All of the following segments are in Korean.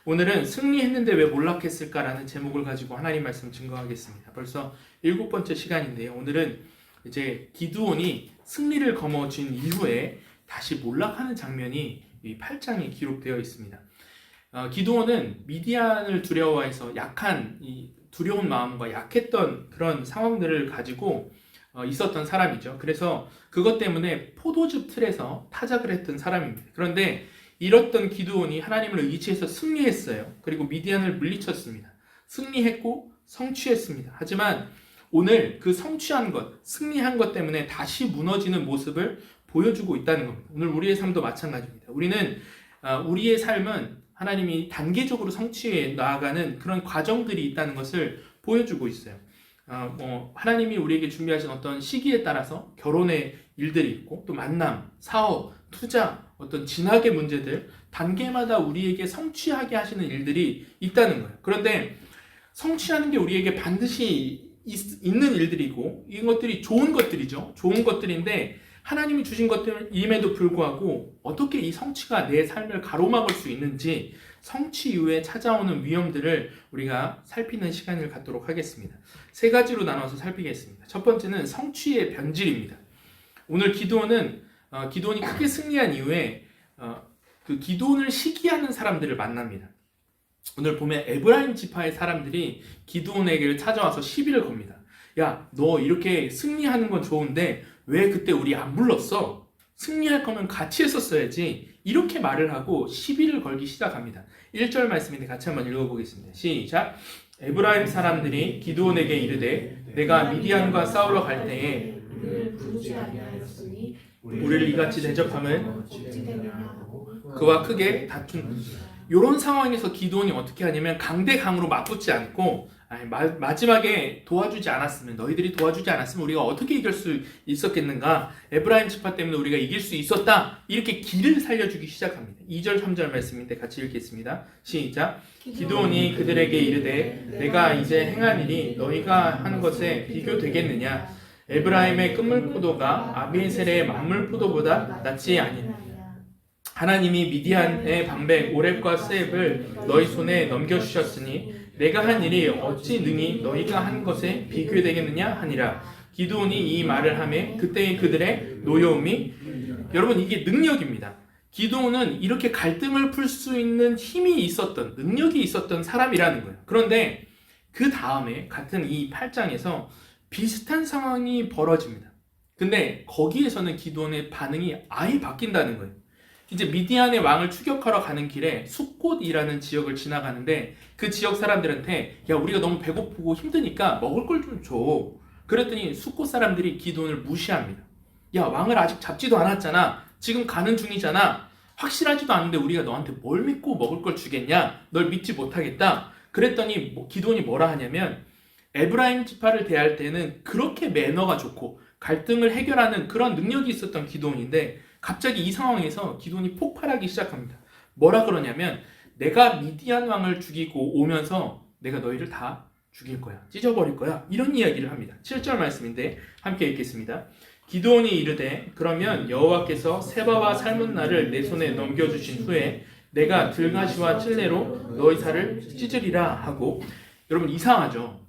오늘은 승리했는데 왜 몰락했을까라는 제목을 가지고 하나님 말씀 증거하겠습니다. 벌써 7번째 시간인데요. 오늘은 이제 기드온이 승리를 거머쥔 이후에 다시 몰락하는 장면이 이 8장에 기록되어 있습니다. 기드온은 미디안을 두려워해서 약한 이 두려운 마음과 약했던 그런 상황들을 가지고 있었던 사람이죠. 그래서 그것 때문에 포도즙 틀에서 타작을 했던 사람입니다. 그런데 이렇던 기드온이 하나님을 의지해서 승리했어요. 그리고 미디안을 물리쳤습니다. 승리했고 성취했습니다. 하지만 오늘 그 성취한 것, 승리한 것 때문에 다시 무너지는 모습을 보여주고 있다는 겁니다. 오늘 우리의 삶도 마찬가지입니다. 우리는 우리의 삶은 하나님이 단계적으로 성취해 나아가는 그런 과정들이 있다는 것을 보여주고 있어요. 하나님이 우리에게 준비하신 어떤 시기에 따라서 결혼의 일들이 있고 또 만남, 사업, 투자, 어떤 진학의 문제들 단계마다 우리에게 성취하게 하시는 일들이 있다는 거예요. 그런데 성취하는 게 우리에게 반드시 있는 일들이고 이것들이 좋은 것들이죠. 좋은 것들인데 하나님이 주신 것들임에도 불구하고 어떻게 이 성취가 내 삶을 가로막을 수 있는지 성취 이후에 찾아오는 위험들을 우리가 살피는 시간을 갖도록 하겠습니다. 세 가지로 나눠서 살피겠습니다. 첫 번째는 성취의 변질입니다. 오늘 기드온이 크게 승리한 이후에 그 기드온을 시기하는 사람들을 만납니다. 오늘 보면 에브라임 지파의 사람들이 기드온에게 찾아와서 시비를 겁니다. 야, 너 이렇게 승리하는 건 좋은데 왜 그때 우리 안 불렀어? 승리할 거면 같이 했었어야지. 이렇게 말을 하고 시비를 걸기 시작합니다. 1절 말씀인데 같이 한번 읽어보겠습니다. 시작. 에브라임 사람들이 기드온에게 이르되 내가 미디안과 싸우러 갈 때에 우리를 이같이 대접함은 그와 크게 다툰. 이런 상황에서 기드온이 어떻게 하냐면 강대강으로 맞붙지 않고 마지막에 도와주지 않았으면 너희들이 도와주지 않았으면 우리가 어떻게 이길 수 있었겠는가? 에브라임 지파 때문에 우리가 이길 수 있었다. 이렇게 길을 살려주기 시작합니다. 2절 3절 말씀인데 같이 읽겠습니다. 시작. 기드온이 그들에게 이르되 내가 이제 행한 일이 너희가 한 것에 비교되겠느냐? 에브라임의 끝물포도가 아비에셀의 만물포도보다 낫지 아니냐? 하나님이 미디안의 방백 오렙과 세heb을 너희 손에 넘겨주셨으니 내가 한 일이 어찌 능히 너희가 한 것에 비교되겠느냐 하니라. 기드온이 이 말을 하매 그때의 그들의 노여움이, 여러분 이게 능력입니다. 기드온은 이렇게 갈등을 풀 수 있는 힘이 있었던, 능력이 있었던 사람이라는 거예요. 그런데 그 다음에 같은 이 8장에서 비슷한 상황이 벌어집니다. 근데 거기에서는 기드온의 반응이 아예 바뀐다는 거예요. 이제 미디안의 왕을 추격하러 가는 길에 숫곳이라는 지역을 지나가는데 그 지역 사람들한테 야, 우리가 너무 배고프고 힘드니까 먹을 걸 좀 줘. 그랬더니 숫곳 사람들이 기드온을 무시합니다. 야, 왕을 아직 잡지도 않았잖아. 지금 가는 중이잖아. 확실하지도 않은데 우리가 너한테 뭘 믿고 먹을 걸 주겠냐? 널 믿지 못하겠다. 그랬더니 기드온이 뭐라 하냐면 에브라임 지파를 대할 때는 그렇게 매너가 좋고 갈등을 해결하는 그런 능력이 있었던 기드온인데 갑자기 이 상황에서 기드온이 폭발하기 시작합니다. 뭐라 그러냐면 내가 미디안 왕을 죽이고 오면서 내가 너희를 다 죽일 거야. 찢어버릴 거야. 이런 이야기를 합니다. 7절 말씀인데 함께 읽겠습니다. 기드온이 이르되 그러면 여호와께서 세바와 살문나를 내 손에 넘겨주신 후에 내가 들가시와 찔레로 너희 살을 찢으리라 하고. 여러분 이상하죠?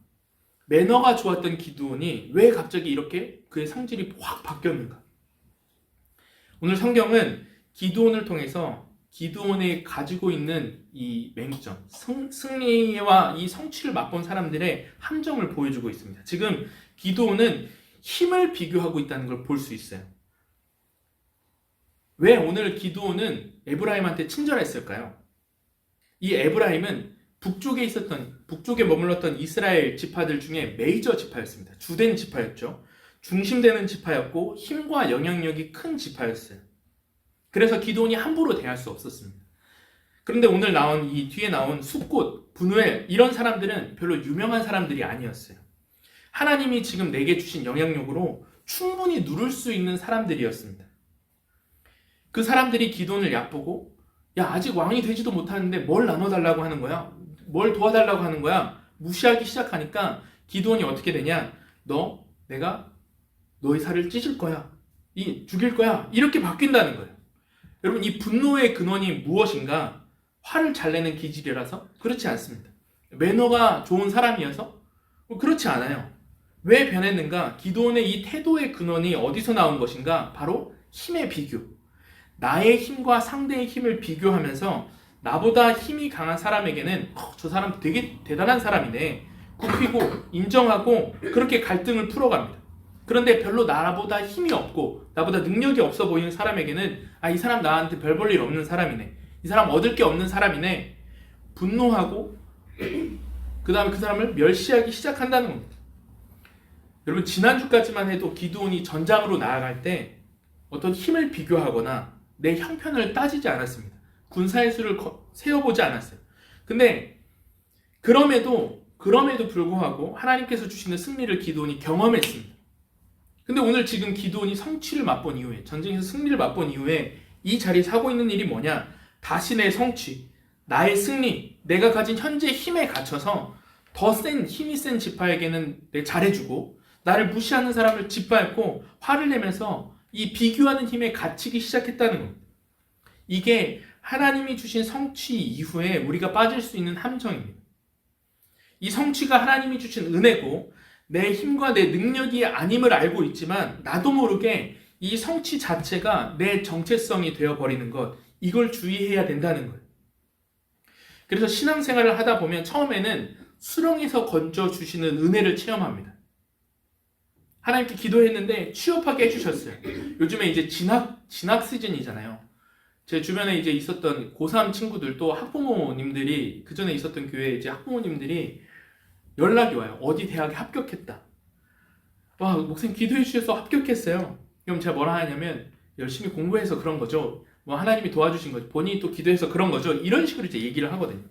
매너가 좋았던 기드온이 왜 갑자기 이렇게 그의 성질이 확 바뀌었는가? 오늘 성경은 기드온을 통해서 기드온이 가지고 있는 이 맹점, 승리와 이 성취를 맛본 사람들의 함정을 보여주고 있습니다. 지금 기드온은 힘을 비교하고 있다는 걸 볼 수 있어요. 왜 오늘 기드온은 에브라임한테 친절했을까요? 이 에브라임은 북쪽에 머물렀던 이스라엘 지파들 중에 메이저 지파였습니다. 주된 지파였죠. 중심되는 지파였고 힘과 영향력이 큰 지파였어요. 그래서 기드온이 함부로 대할 수 없었습니다. 그런데 오늘 뒤에 나온 숫곳, 분우엘 이런 사람들은 별로 유명한 사람들이 아니었어요. 하나님이 지금 내게 주신 영향력으로 충분히 누를 수 있는 사람들이었습니다. 그 사람들이 기드온을 얕보고 야, 아직 왕이 되지도 못하는데 뭘 나눠달라고 하는 거야? 뭘 도와달라고 하는 거야? 무시하기 시작하니까 기드온이 어떻게 되냐? 내가 너희 살을 찢을 거야. 죽일 거야. 이렇게 바뀐다는 거예요. 여러분 이 분노의 근원이 무엇인가? 화를 잘 내는 기질이라서? 그렇지 않습니다. 매너가 좋은 사람이어서? 그렇지 않아요. 왜 변했는가? 기드온의 이 태도의 근원이 어디서 나온 것인가? 바로 힘의 비교. 나의 힘과 상대의 힘을 비교하면서 나보다 힘이 강한 사람에게는 저 사람 되게 대단한 사람이네. 굽히고 인정하고 그렇게 갈등을 풀어갑니다. 그런데 별로 나보다 힘이 없고 나보다 능력이 없어 보이는 사람에게는 이 사람 나한테 별 볼 일 없는 사람이네. 이 사람 얻을 게 없는 사람이네. 분노하고 그 다음에 그 사람을 멸시하기 시작한다는 겁니다. 여러분 지난주까지만 해도 기드온이 전장으로 나아갈 때 어떤 힘을 비교하거나 내 형편을 따지지 않았습니다. 군사의 수를 세어보지 않았어요. 근데 그럼에도 불구하고 하나님께서 주시는 승리를 기드온이 경험했습니다. 근데 오늘 지금 기드온이 성취를 맛본 이후에, 전쟁에서 승리를 맛본 이후에 이 자리에 하고 있는 일이 뭐냐? 다시 내 성취, 나의 승리, 내가 가진 현재 힘에 갇혀서 더 힘이 센 지파에게는 잘해주고 나를 무시하는 사람을 짓밟고 화를 내면서 이 비교하는 힘에 갇히기 시작했다는 겁니다. 이게 하나님이 주신 성취 이후에 우리가 빠질 수 있는 함정입니다. 이 성취가 하나님이 주신 은혜고 내 힘과 내 능력이 아님을 알고 있지만 나도 모르게 이 성취 자체가 내 정체성이 되어버리는 것, 이걸 주의해야 된다는 거예요. 그래서 신앙생활을 하다 보면 처음에는 수렁에서 건져주시는 은혜를 체험합니다. 하나님께 기도했는데 취업하게 해주셨어요. 요즘에 이제 진학 시즌이잖아요. 제 주변에 이제 있었던 고3 친구들 또 학부모님들이 그 전에 있었던 교회에 이제 학부모님들이 연락이 와요. 어디 대학에 합격했다. 와, 목사님 기도해 주셔서 합격했어요. 그럼 제가 뭐라 하냐면 열심히 공부해서 그런 거죠. 뭐 하나님이 도와주신 거죠. 본인이 또 기도해서 그런 거죠. 이런 식으로 이제 얘기를 하거든요.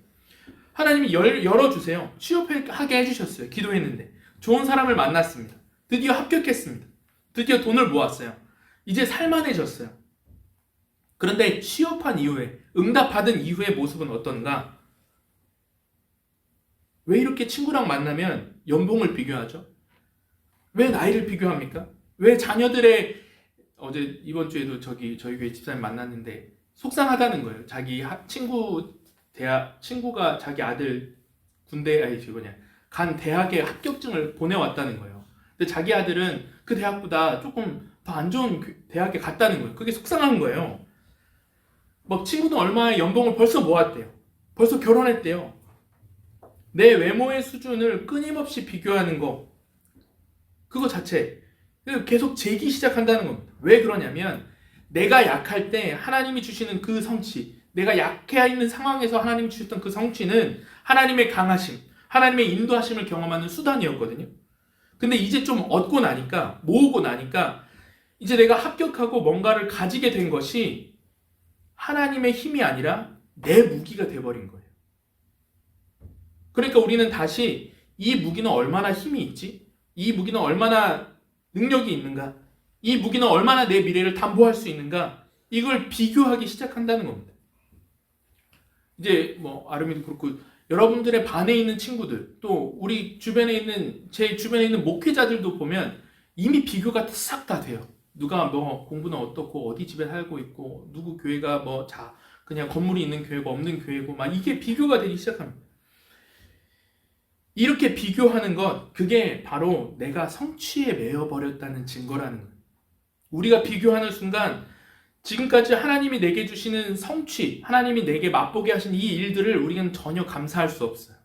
하나님이 열어주세요. 취업하게 해주셨어요. 기도했는데. 좋은 사람을 만났습니다. 드디어 합격했습니다. 드디어 돈을 모았어요. 이제 살만해졌어요. 그런데 취업한 이후에, 응답받은 이후의 모습은 어떤가? 왜 이렇게 친구랑 만나면 연봉을 비교하죠? 왜 나이를 비교합니까? 왜 자녀들의, 이번 주에도 저희 교회 집사님 만났는데 속상하다는 거예요. 자기 친구가 자기 아들 간 대학에 합격증을 보내왔다는 거예요. 근데 자기 아들은 그 대학보다 조금 더 안 좋은 대학에 갔다는 거예요. 그게 속상한 거예요. 막 친구도 얼마의 연봉을 벌써 모았대요. 벌써 결혼했대요. 내 외모의 수준을 끊임없이 비교하는 거, 그거 자체 계속 재기 시작한다는 겁니다. 왜 그러냐면 내가 약할 때 하나님이 주시는 그 성취, 내가 약해 있는 상황에서 하나님이 주셨던 그 성취는 하나님의 강하심, 하나님의 인도하심을 경험하는 수단이었거든요. 근데 이제 좀 얻고 나니까, 모으고 나니까 이제 내가 합격하고 뭔가를 가지게 된 것이 하나님의 힘이 아니라 내 무기가 돼버린 거예요. 그러니까 우리는 다시 이 무기는 얼마나 힘이 있지? 이 무기는 얼마나 능력이 있는가? 이 무기는 얼마나 내 미래를 담보할 수 있는가? 이걸 비교하기 시작한다는 겁니다. 이제 아름이도 그렇고 여러분들의 반에 있는 친구들, 또 우리 제 주변에 있는 목회자들도 보면 이미 비교가 싹 다 돼요. 누가 공부는 어떻고 어디 집에 살고 있고 누구 교회가 그냥 건물이 있는 교회고 없는 교회고 막 이게 비교가 되기 시작합니다. 이렇게 비교하는 것, 그게 바로 내가 성취에 매여버렸다는 증거라는 거예요. 우리가 비교하는 순간 지금까지 하나님이 내게 주시는 성취, 하나님이 내게 맛보게 하신 이 일들을 우리는 전혀 감사할 수 없어요.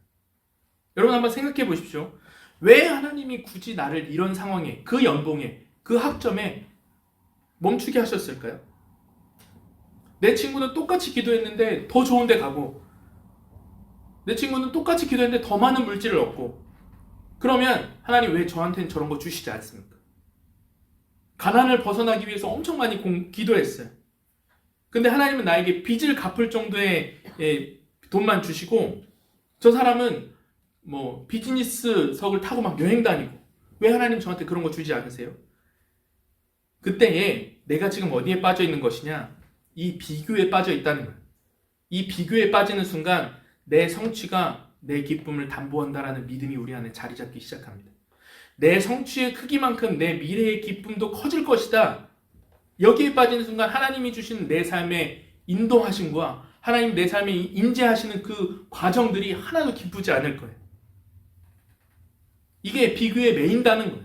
여러분 한번 생각해 보십시오. 왜 하나님이 굳이 나를 이런 상황에, 그 연봉에, 그 학점에 멈추게 하셨을까요? 내 친구는 똑같이 기도했는데 더 좋은 데 가고, 내 친구는 똑같이 기도했는데 더 많은 물질을 얻고, 그러면 하나님 왜 저한테는 저런 거 주시지 않습니까? 가난을 벗어나기 위해서 엄청 많이 기도했어요. 근데 하나님은 나에게 빚을 갚을 정도의 돈만 주시고, 저 사람은 비즈니스석을 타고 막 여행 다니고, 왜 하나님 저한테 그런 거 주지 않으세요? 그때에 내가 지금 어디에 빠져 있는 것이냐? 이 비교에 빠져 있다는 거예요. 이 비교에 빠지는 순간 내 성취가 내 기쁨을 담보한다라는 믿음이 우리 안에 자리 잡기 시작합니다. 내 성취의 크기만큼 내 미래의 기쁨도 커질 것이다. 여기에 빠지는 순간 하나님이 주신 내 삶의 인도하심과 하나님 내 삶에 임재하시는 그 과정들이 하나도 기쁘지 않을 거예요. 이게 비교에 매인다는 거예요.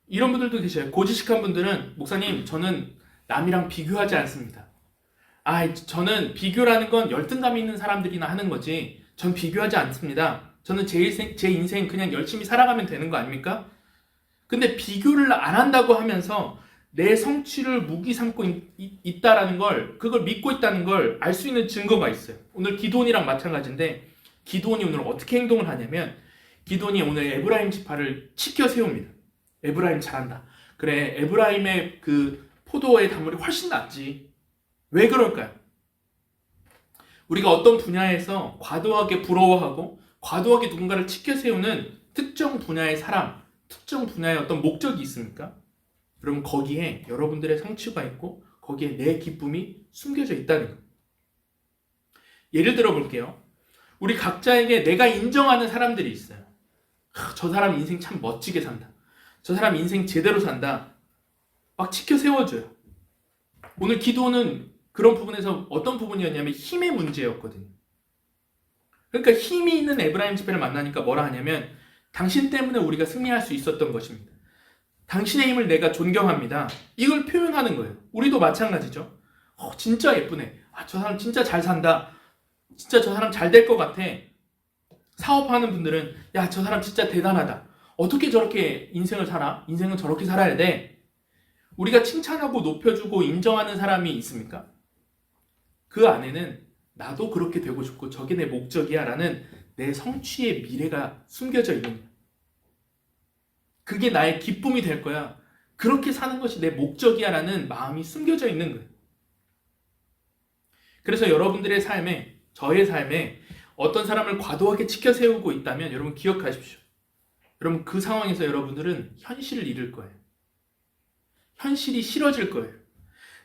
이런 분들도 계셔요. 고지식한 분들은 목사님 저는 남이랑 비교하지 않습니다. 저는 비교라는 건 열등감 있는 사람들이나 하는 거지 전 비교하지 않습니다. 저는 제 인생 그냥 열심히 살아가면 되는 거 아닙니까? 근데 비교를 안 한다고 하면서 내 성취를 무기 삼고 있다라는 걸, 그걸 믿고 있다는 걸 알 수 있는 증거가 있어요. 오늘 기드온이랑 마찬가지인데 기드온이 오늘 어떻게 행동을 하냐면 기드온이 오늘 에브라임 지파를 치켜 세웁니다. 에브라임 잘한다. 그래, 에브라임의 그 포도의 단물이 훨씬 낫지. 왜 그럴까요? 우리가 어떤 분야에서 과도하게 부러워하고 과도하게 누군가를 치켜 세우는 특정 분야의 사람, 특정 분야의 어떤 목적이 있습니까? 여러분 거기에 여러분들의 성취가 있고 거기에 내 기쁨이 숨겨져 있다는 거예요. 예를 들어 볼게요. 우리 각자에게 내가 인정하는 사람들이 있어요. 저 사람 인생 참 멋지게 산다. 저 사람 인생 제대로 산다. 막 치켜 세워줘요. 오늘 기도는 그런 부분에서 어떤 부분이었냐면 힘의 문제였거든요. 그러니까 힘이 있는 에브라임 지파를 만나니까 뭐라 하냐면 당신 때문에 우리가 승리할 수 있었던 것입니다. 당신의 힘을 내가 존경합니다. 이걸 표현하는 거예요. 우리도 마찬가지죠. 진짜 예쁘네. 저 사람 진짜 잘 산다. 진짜 저 사람 잘 될 것 같아. 사업하는 분들은 야, 저 사람 진짜 대단하다. 어떻게 저렇게 인생을 살아? 인생은 저렇게 살아야 돼. 우리가 칭찬하고 높여주고 인정하는 사람이 있습니까? 그 안에는 나도 그렇게 되고 싶고 저게 내 목적이야 라는 내 성취의 미래가 숨겨져 있는 거야. 그게 나의 기쁨이 될 거야. 그렇게 사는 것이 내 목적이야 라는 마음이 숨겨져 있는 거예요. 그래서 여러분들의 삶에, 저의 삶에 어떤 사람을 과도하게 치켜 세우고 있다면 여러분 기억하십시오. 여러분 그 상황에서 여러분들은 현실을 잃을 거예요. 현실이 싫어질 거예요.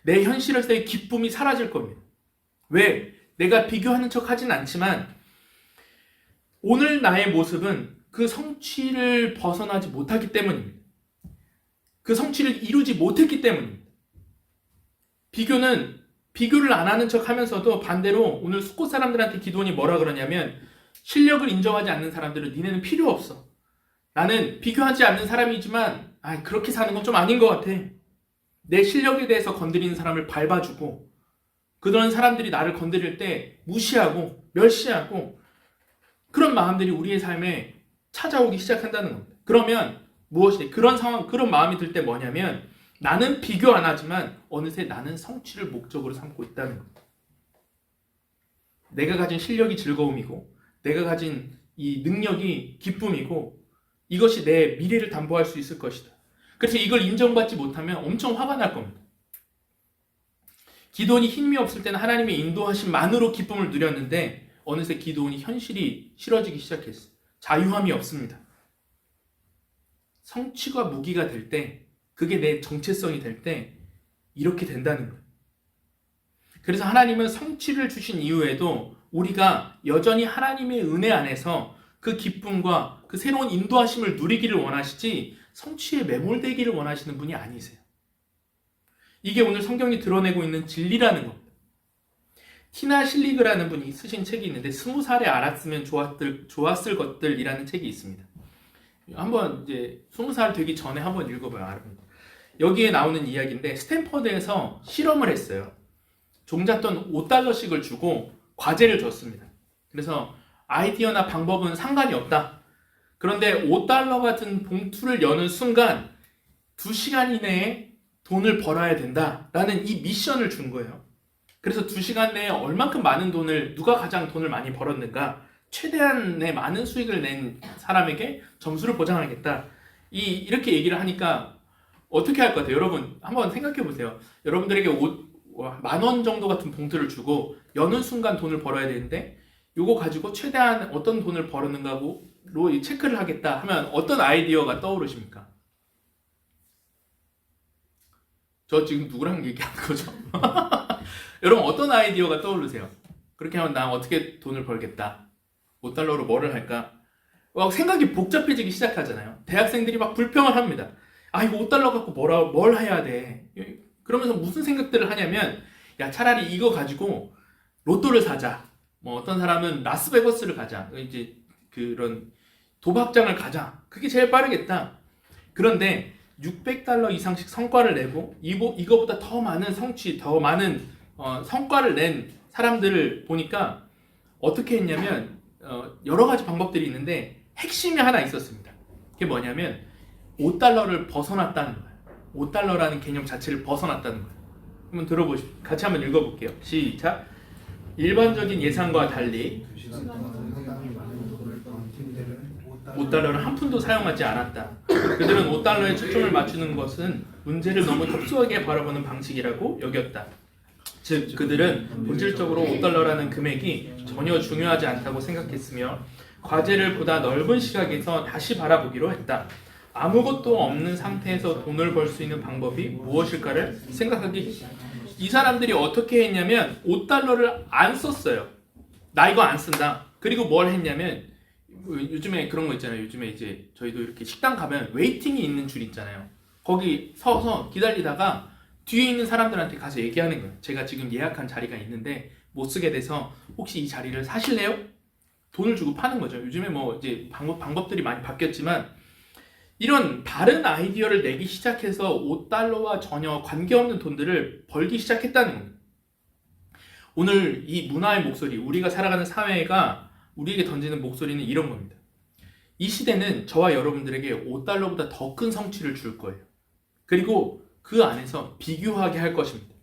내 현실에서의 기쁨이 사라질 겁니다. 왜? 내가 비교하는 척 하진 않지만 오늘 나의 모습은 그 성취를 벗어나지 못하기 때문입니다. 그 성취를 이루지 못했기 때문입니다. 비교를 안 하는 척 하면서도 반대로 오늘 숫곳 사람들한테 기드온이 뭐라 그러냐면 실력을 인정하지 않는 사람들은 니네는 필요 없어. 나는 비교하지 않는 사람이지만 그렇게 사는 건 좀 아닌 것 같아. 내 실력에 대해서 건드리는 사람을 밟아주고 그런 사람들이 나를 건드릴 때 무시하고 멸시하고 그런 마음들이 우리의 삶에 찾아오기 시작한다는 겁니다. 그러면 무엇이 그런 상황, 그런 마음이 들 때 뭐냐면 나는 비교 안 하지만 어느새 나는 성취를 목적으로 삼고 있다는 겁니다. 내가 가진 실력이 즐거움이고 내가 가진 이 능력이 기쁨이고 이것이 내 미래를 담보할 수 있을 것이다. 그래서 이걸 인정받지 못하면 엄청 화가 날 겁니다. 기드온이 힘이 없을 때는 하나님의 인도하심만으로 기쁨을 누렸는데 어느새 기드온이 현실이 싫어지기 시작했어요. 자유함이 없습니다. 성취가 무기가 될 때, 그게 내 정체성이 될 때 이렇게 된다는 거예요. 그래서 하나님은 성취를 주신 이후에도 우리가 여전히 하나님의 은혜 안에서 그 기쁨과 그 새로운 인도하심을 누리기를 원하시지 성취에 매몰되기를 원하시는 분이 아니세요. 이게 오늘 성경이 드러내고 있는 진리라는 겁니다. 티나 실리그라는 분이 쓰신 책이 있는데 20살에 알았으면 좋았을 것들이라는 책이 있습니다. 한번 이제 20살 되기 전에 한번 읽어봐요. 여기에 나오는 이야기인데 스탠퍼드에서 실험을 했어요. 종잣돈 $5씩을 주고 과제를 줬습니다. 그래서 아이디어나 방법은 상관이 없다. 그런데 $5 같은 봉투를 여는 순간 2시간 이내에 돈을 벌어야 된다라는 이 미션을 준 거예요. 그래서 2시간 내에 얼만큼 많은 돈을, 누가 가장 돈을 많이 벌었는가, 최대한의 많은 수익을 낸 사람에게 점수를 보장하겠다. 이렇게 얘기를 하니까 어떻게 할 것 같아요? 여러분 한번 생각해 보세요. 여러분들에게 10,000원 정도 같은 봉투를 주고 여는 순간 돈을 벌어야 되는데 이거 가지고 최대한 어떤 돈을 벌었는가로 체크를 하겠다 하면 어떤 아이디어가 떠오르십니까? 저 지금 누구랑 얘기하는 거죠? 여러분 어떤 아이디어가 떠오르세요? 그렇게 하면 나 어떻게 돈을 벌겠다. $5로 뭐를 할까? 생각이 복잡해지기 시작하잖아요. 대학생들이 막 불평을 합니다. 이거 $5 갖고 뭘 해야 돼? 그러면서 무슨 생각들을 하냐면 야 차라리 이거 가지고 로또를 사자. 뭐 어떤 사람은 라스베거스를 가자. 이제 그런 도박장을 가자. 그게 제일 빠르겠다. 그런데 $600 이상씩 성과를 내고 이거보다 더 많은 성취, 더 많은 성과를 낸 사람들을 보니까 어떻게 했냐면 여러 가지 방법들이 있는데 핵심이 하나 있었습니다. 그게 뭐냐면 $5를 벗어났다는 거예요. $5라는 개념 자체를 벗어났다는 거예요. 한번 들어보시죠. 같이 한번 읽어볼게요. 시작. 일반적인 예상과 달리 $5를 한 푼도 사용하지 않았다. 그들은 $5에 초점을 맞추는 것은 문제를 너무 협소하게 바라보는 방식이라고 여겼다. 즉 그들은 본질적으로 $5라는 금액이 전혀 중요하지 않다고 생각했으며 과제를 보다 넓은 시각에서 다시 바라보기로 했다. 아무것도 없는 상태에서 돈을 벌 수 있는 방법이 무엇일까를 생각하기. 이 사람들이 어떻게 했냐면 $5를 안 썼어요. 나 이거 안 쓴다. 그리고 뭘 했냐면 요즘에 그런 거 있잖아요. 요즘에 이제 저희도 이렇게 식당 가면 웨이팅이 있는 줄 있잖아요. 거기 서서 기다리다가 뒤에 있는 사람들한테 가서 얘기하는 거예요. 제가 지금 예약한 자리가 있는데 못 쓰게 돼서 혹시 이 자리를 사실래요? 돈을 주고 파는 거죠. 요즘에 뭐 이제 방법들이 많이 바뀌었지만 이런 다른 아이디어를 내기 시작해서 $5와 전혀 관계없는 돈들을 벌기 시작했다는 겁니다. 오늘 이 문화의 목소리, 우리가 살아가는 사회가 우리에게 던지는 목소리는 이런 겁니다. 이 시대는 저와 여러분들에게 $5보다 더 큰 성취를 줄 거예요. 그리고 그 안에서 비교하게 할 것입니다.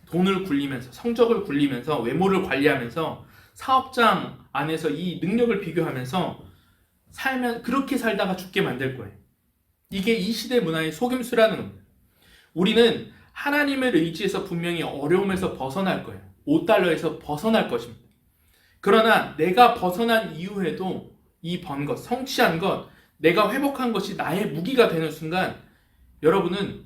돈을 굴리면서, 성적을 굴리면서, 외모를 관리하면서, 사업장 안에서 이 능력을 비교하면서 그렇게 살다가 죽게 만들 거예요. 이게 이 시대 문화의 속임수라는 겁니다. 우리는 하나님의 의지에서 분명히 어려움에서 벗어날 거예요. $5에서 벗어날 것입니다. 그러나 내가 벗어난 이후에도 이 번 것, 성취한 것, 내가 회복한 것이 나의 무기가 되는 순간 여러분은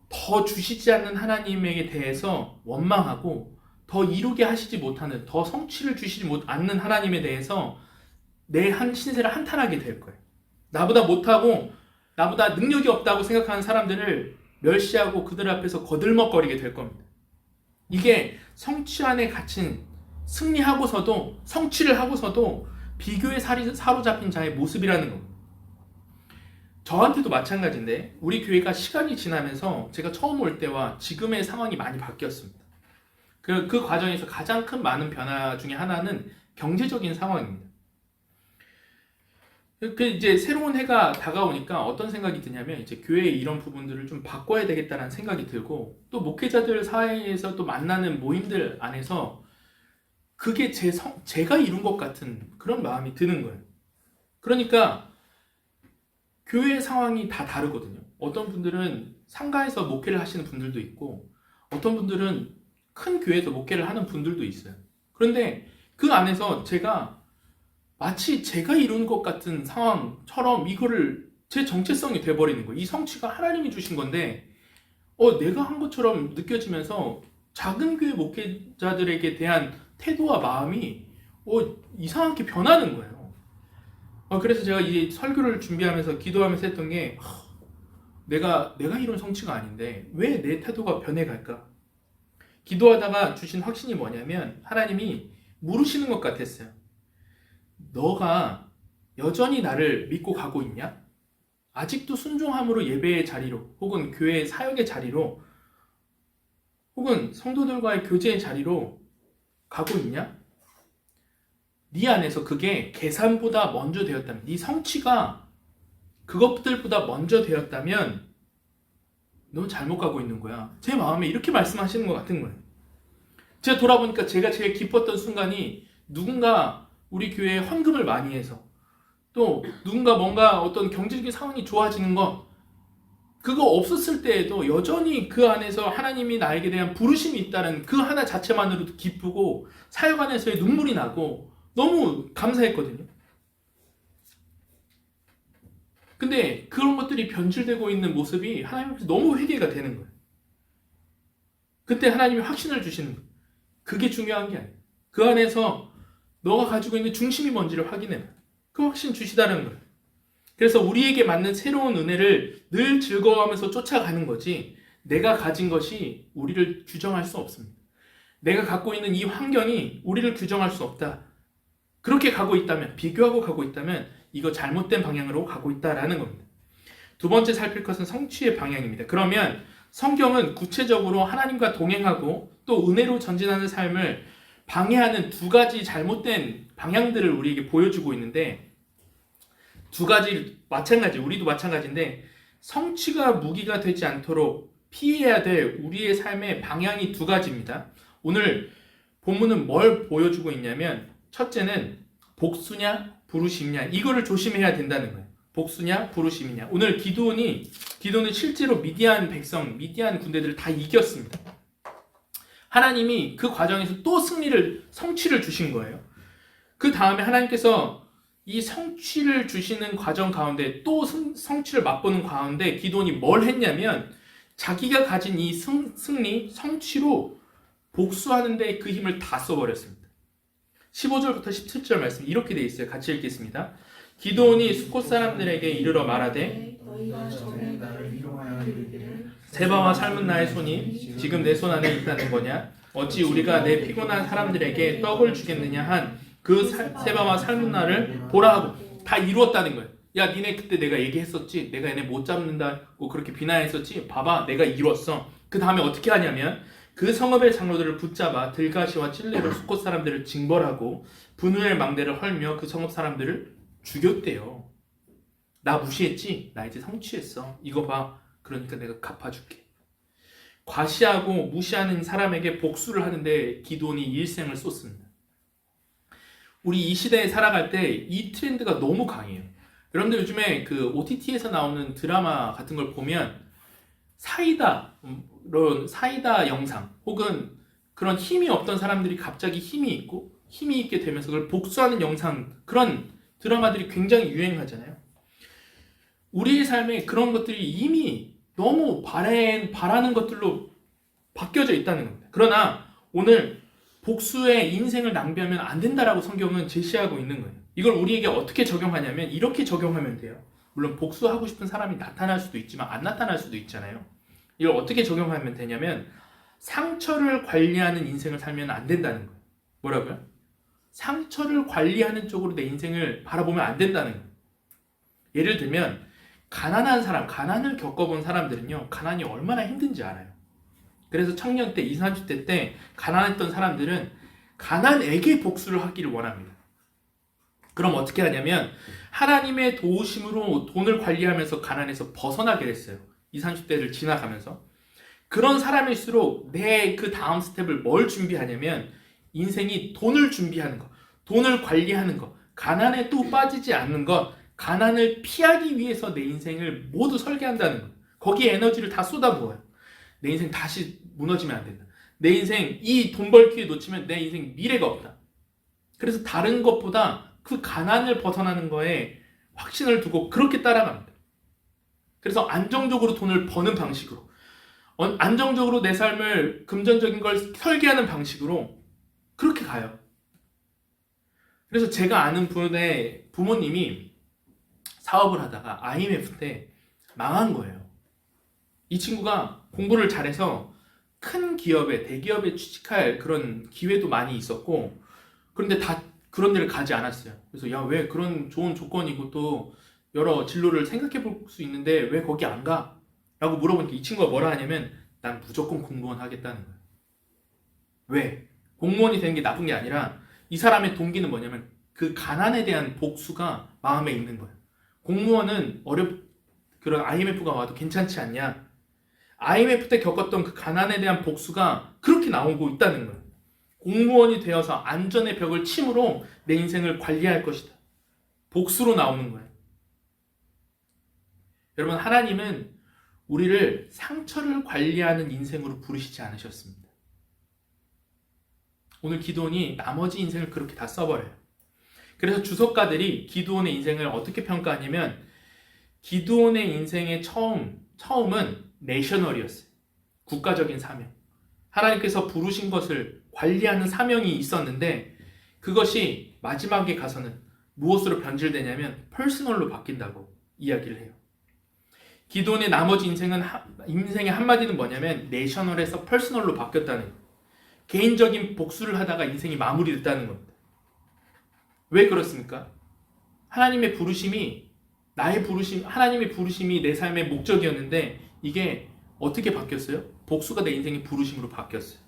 더 주시지 않는 하나님에게 대해서 원망하고 더 이루게 하시지 못하는, 더 성취를 주시지 않는 하나님에 대해서 내 신세를 한탄하게 될 거예요. 나보다 못하고 나보다 능력이 없다고 생각하는 사람들을 멸시하고 그들 앞에서 거들먹거리게 될 겁니다. 이게 성취 안에 갇힌, 승리하고서도, 성취를 하고서도 비교에 사로잡힌 자의 모습이라는 겁니다. 저한테도 마찬가지인데 우리 교회가 시간이 지나면서 제가 처음 올 때와 지금의 상황이 많이 바뀌었습니다. 그 과정에서 가장 큰 많은 변화 중에 하나는 경제적인 상황입니다. 이제 새로운 해가 다가오니까 어떤 생각이 드냐면 이제 교회의 이런 부분들을 좀 바꿔야 되겠다는 생각이 들고 또 목회자들 사이에서 또 만나는 모임들 안에서 그게 제가 이룬 것 같은 그런 마음이 드는 거예요. 그러니까 교회 상황이 다 다르거든요. 어떤 분들은 상가에서 목회를 하시는 분들도 있고 어떤 분들은 큰 교회에서 목회를 하는 분들도 있어요. 그런데 그 안에서 제가 마치 제가 이룬 것 같은 상황처럼 이거를 제 정체성이 돼버리는 거예요. 이 성취가 하나님이 주신 건데 내가 한 것처럼 느껴지면서 작은 교회 목회자들에게 대한 태도와 마음이 이상하게 변하는 거예요. 그래서 제가 이 설교를 준비하면서 기도하면서 했던 게 내가 이룬 성취가 아닌데 왜 내 태도가 변해갈까? 기도하다가 주신 확신이 뭐냐면 하나님이 물으시는 것 같았어요. 너가 여전히 나를 믿고 가고 있냐? 아직도 순종함으로 예배의 자리로 혹은 교회의 사역의 자리로 혹은 성도들과의 교제의 자리로 가고 있냐? 네 안에서 그게 계산보다 먼저 되었다면, 네 성취가 그것들보다 먼저 되었다면 너 잘못 가고 있는 거야. 제 마음에 이렇게 말씀하시는 것 같은 거예요. 제가 돌아보니까 제가 제일 기뻤던 순간이 누군가 우리 교회에 헌금을 많이 해서 또 누군가 뭔가 어떤 경제적인 상황이 좋아지는 것 그거 없었을 때에도 여전히 그 안에서 하나님이 나에게 대한 부르심이 있다는 그 하나 자체만으로도 기쁘고 사역 안에서의 눈물이 나고 너무 감사했거든요. 근데 그런 것들이 변질되고 있는 모습이 하나님 앞에서 너무 회개가 되는 거예요. 그때 하나님이 확신을 주시는 거예요. 그게 중요한 게 아니에요. 그 안에서 너가 가지고 있는 중심이 뭔지를 확인해봐. 그 확신 주시다는 거예요. 그래서 우리에게 맞는 새로운 은혜를 늘 즐거워하면서 쫓아가는 거지 내가 가진 것이 우리를 규정할 수 없습니다. 내가 갖고 있는 이 환경이 우리를 규정할 수 없다. 그렇게 가고 있다면, 비교하고 가고 있다면 이거 잘못된 방향으로 가고 있다라는 겁니다. 두 번째 살필 것은 성취의 방향입니다. 그러면 성경은 구체적으로 하나님과 동행하고 또 은혜로 전진하는 삶을 방해하는 두 가지 잘못된 방향들을 우리에게 보여주고 있는데, 두 가지 마찬가지, 우리도 마찬가지인데 성취가 무기가 되지 않도록 피해야 될 우리의 삶의 방향이 두 가지입니다. 오늘 본문은 뭘 보여주고 있냐면, 첫째는 복수냐 부르심이냐, 이거를 조심해야 된다는 거예요. 복수냐 부르심이냐. 오늘 기드온은 실제로 미디안 백성, 미디안 군대들을 다 이겼습니다. 하나님이 그 과정에서 또 성취를 주신 거예요. 그 다음에 하나님께서 이 성취를 주시는 과정 가운데 또 성취를 맛보는 가운데 기드온이 뭘 했냐면, 자기가 가진 이 승리, 성취로 복수하는 데 그 힘을 다 써버렸습니다. 15절부터 17절 말씀 이렇게 돼 있어요. 같이 읽겠습니다. 기드온이 수콧 사람들에게 이르러 말하되, 세바와 살문나의 손이 지금 내 손 안에 있다는 거냐? 어찌 우리가 내 피곤한 사람들에게 떡을 주겠느냐 한 그 세바와 살문나를 보라 하고, 다 이루었다는 거예요. 야, 니네 그때 내가 얘기했었지? 내가 얘네 못 잡는다고 그렇게 비난했었지? 봐봐, 내가 이뤘어. 그 다음에 어떻게 하냐면, 그 성읍의 장로들을 붙잡아 들가시와 찔레로 수콧 사람들을 징벌하고 분우엘 망대를 헐며 그 성읍 사람들을 죽였대요. 나 무시했지? 나 이제 성취했어. 이거 봐. 그러니까 내가 갚아줄게. 과시하고 무시하는 사람에게 복수를 하는데 기드온이 일생을 쏟습니다. 우리 이 시대에 살아갈 때 이 트렌드가 너무 강해요. 여러분들 요즘에 그 OTT에서 나오는 드라마 같은 걸 보면 사이다 영상 혹은 그런 힘이 없던 사람들이 갑자기 힘이 있게 되면서 그걸 복수하는 영상, 그런 드라마들이 굉장히 유행하잖아요. 우리의 삶에 그런 것들이 이미 너무 바라는 것들로 바뀌어져 있다는 겁니다. 그러나 오늘 복수의 인생을 낭비하면 안 된다라고 성경은 제시하고 있는 거예요. 이걸 우리에게 어떻게 적용하냐면 이렇게 적용하면 돼요. 물론 복수하고 싶은 사람이 나타날 수도 있지만 안 나타날 수도 있잖아요. 이걸 어떻게 적용하면 되냐면, 상처를 관리하는 인생을 살면 안 된다는 거예요. 뭐라고요? 상처를 관리하는 쪽으로 내 인생을 바라보면 안 된다는 거예요. 예를 들면 가난한 사람, 가난을 겪어본 사람들은요, 가난이 얼마나 힘든지 알아요. 그래서 청년 때, 20, 30대 때 가난했던 사람들은 가난에게 복수를 하기를 원합니다. 그럼 어떻게 하냐면 하나님의 도우심으로 돈을 관리하면서 가난에서 벗어나게 됐어요. 20, 30대를 지나가면서. 그런 사람일수록 내 그 다음 스텝을 뭘 준비하냐면, 인생이 돈을 준비하는 것, 돈을 관리하는 것, 가난에 또 빠지지 않는 것, 가난을 피하기 위해서 내 인생을 모두 설계한다는 것. 거기에 에너지를 다 쏟아부어요. 내 인생 다시 무너지면 안 된다. 내 인생 이 돈 벌 기회 놓치면 내 인생 미래가 없다. 그래서 다른 것보다 그 가난을 벗어나는 거에 확신을 두고 그렇게 따라갑니다. 그래서 안정적으로 돈을 버는 방식으로, 안정적으로 내 삶을 금전적인 걸 설계하는 방식으로 그렇게 가요. 그래서 제가 아는 분의 부모님이 사업을 하다가 IMF 때 망한 거예요. 이 친구가 공부를 잘해서 큰 기업에, 대기업에 취직할 그런 기회도 많이 있었고, 그런데 다 그런 데를 가지 않았어요. 그래서 야, 왜 그런 좋은 조건이고 또 여러 진로를 생각해 볼 수 있는데 왜 거기 안 가? 라고 물어보니까 이 친구가 뭐라 하냐면, 난 무조건 공무원 하겠다는 거예요. 왜? 공무원이 되는 게 나쁜 게 아니라 이 사람의 동기는 뭐냐면 그 가난에 대한 복수가 마음에 있는 거예요. 공무원은 그런 IMF가 와도 괜찮지 않냐? IMF 때 겪었던 그 가난에 대한 복수가 그렇게 나오고 있다는 거예요. 공무원이 되어서 안전의 벽을 침으로 내 인생을 관리할 것이다. 복수로 나오는 거예요. 여러분, 하나님은 우리를 상처를 관리하는 인생으로 부르시지 않으셨습니다. 오늘 기드온이 나머지 인생을 그렇게 다 써버려요. 그래서 주석가들이 기드온의 인생을 어떻게 평가하냐면, 기드온의 인생의 처음은 내셔널이었어요. 국가적인 사명. 하나님께서 부르신 것을 관리하는 사명이 있었는데, 그것이 마지막에 가서는 무엇으로 변질되냐면 퍼스널로 바뀐다고 이야기를 해요. 기드온의 나머지 인생의 한마디는 뭐냐면 내셔널에서 퍼스널로 바뀌었다는 거예요. 개인적인 복수를 하다가 인생이 마무리됐다는 겁니다. 왜 그렇습니까? 하나님의 부르심이 하나님의 부르심이 내 삶의 목적이었는데 이게 어떻게 바뀌었어요? 복수가 내 인생의 부르심으로 바뀌었어요.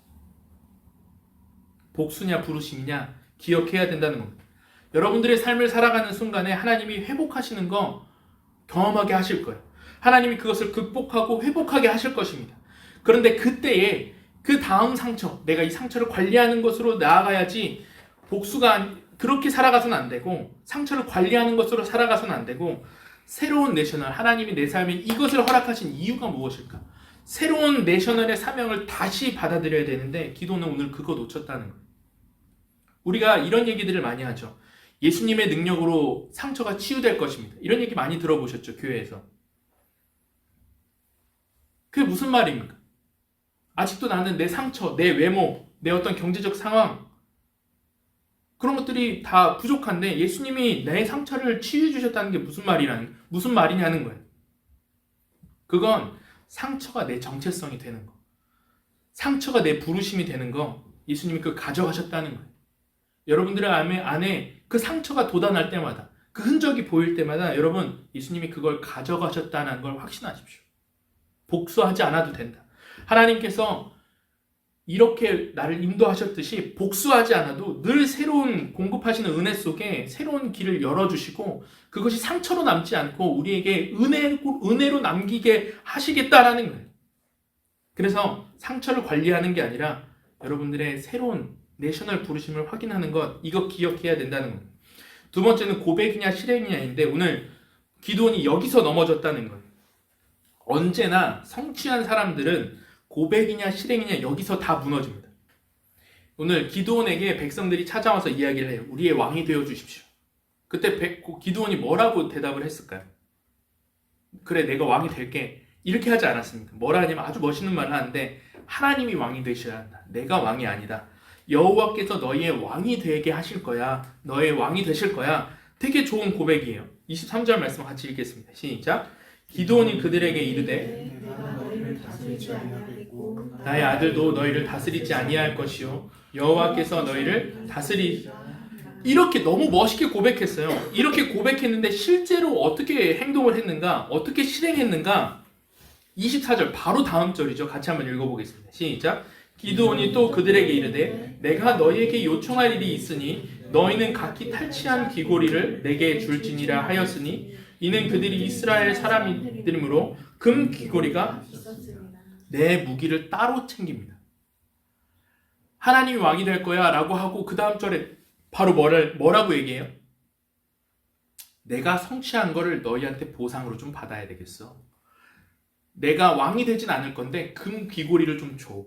복수냐 부르심이냐 기억해야 된다는 겁니다. 여러분들의 삶을 살아가는 순간에 하나님이 회복하시는 거 경험하게 하실 거예요. 하나님이 그것을 극복하고 회복하게 하실 것입니다. 그런데 그때에 그 다음 상처, 내가 이 상처를 관리하는 것으로 나아가야지 그렇게 살아가서는 안 되고 상처를 관리하는 것으로 살아가서는 안 되고 새로운 내셔널, 하나님이 내 삶에 이것을 허락하신 이유가 무엇일까? 새로운 내셔널의 사명을 다시 받아들여야 되는데 기도는 오늘 그거 놓쳤다는 거예요. 우리가 이런 얘기들을 많이 하죠. 예수님의 능력으로 상처가 치유될 것입니다. 이런 얘기 많이 들어보셨죠, 교회에서. 그게 무슨 말입니까? 아직도 나는 내 상처, 내 외모, 내 어떤 경제적 상황 그런 것들이 다 부족한데 예수님이 내 상처를 치유해 주셨다는 게 무슨 말이냐는 거예요. 그건 상처가 내 정체성이 되는 거. 상처가 내 부르심이 되는 거 예수님이 그걸 가져가셨다는 거예요. 여러분들의 안에 그 상처가 돋아날 때마다 그 흔적이 보일 때마다 여러분 예수님이 그걸 가져가셨다는 걸 확신하십시오. 복수하지 않아도 된다. 하나님께서 이렇게 나를 인도하셨듯이 복수하지 않아도 늘 새로운 공급하시는 은혜 속에 새로운 길을 열어주시고 그것이 상처로 남지 않고 우리에게 은혜로 남기게 하시겠다라는 거예요. 그래서 상처를 관리하는 게 아니라 여러분들의 새로운 내셔널 부르심을 확인하는 것, 이거 기억해야 된다는 거예요. 두 번째는 고백이냐 실행이냐인데 오늘 기도원이 여기서 넘어졌다는 거예요. 언제나 성취한 사람들은 고백이냐 실행이냐 여기서 다 무너집니다. 오늘 기드온에게 백성들이 찾아와서 이야기를 해요. 우리의 왕이 되어 주십시오. 그때 기드온이 뭐라고 대답을 했을까요? 그래 내가 왕이 될게 이렇게 하지 않았습니까? 뭐라 하냐면 아주 멋있는 말을 하는데 하나님이 왕이 되셔야 한다. 내가 왕이 아니다. 여호와께서 너희의 왕이 되게 하실 거야. 너의 왕이 되실 거야. 되게 좋은 고백이에요. 23절 말씀 같이 읽겠습니다. 시작. 기드온이 그들에게 이르되 나의 아들도 너희를 다스리지 아니할 것이요 여호와께서 너희를 이렇게 너무 멋있게 고백했어요. 이렇게 고백했는데 실제로 어떻게 행동을 했는가? 어떻게 실행했는가? 24절 바로 다음 절이죠. 같이 한번 읽어보겠습니다. 시작. 기드온이 또 그들에게 이르되 내가 너희에게 요청할 일이 있으니 너희는 각기 탈취한 귀고리를 내게 줄지니라 하였으니 이는 그들이 이스라엘 사람이므로 금 귀고리가 내 무기를 따로 챙깁니다. 하나님이 왕이 될 거야 라고 하고 그 다음 절에 바로 뭐라고 얘기해요? 내가 성취한 거를 너희한테 보상으로 좀 받아야 되겠어. 내가 왕이 되진 않을 건데 금 귀고리를 좀 줘.